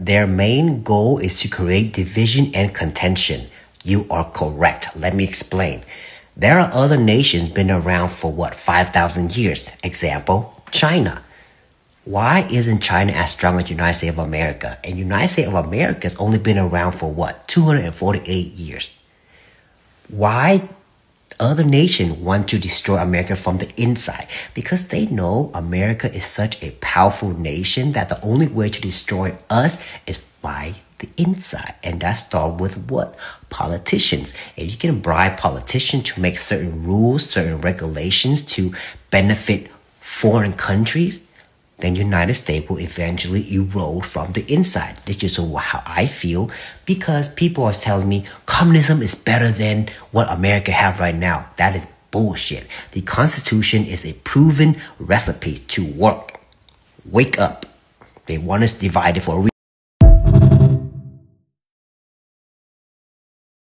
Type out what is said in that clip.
Their main goal is to create division and contention. You are correct. Let me explain. There are other nations been around for 5,000 years. Example, China. Why isn't China as strong as United States of America? And United States of America has only been around for 248 years. Why other nations want to destroy America from the inside? Because they know America is such a powerful nation that the only way to destroy us is by the inside. And that starts with what? Politicians. If you can bribe politicians to make certain rules, certain regulations to benefit foreign countries, then United States will eventually erode from the inside. This is how I feel, because people are telling me communism is better than what America have right now. That is bullshit. The Constitution is a proven recipe to work. Wake up. They want us divided for a reason.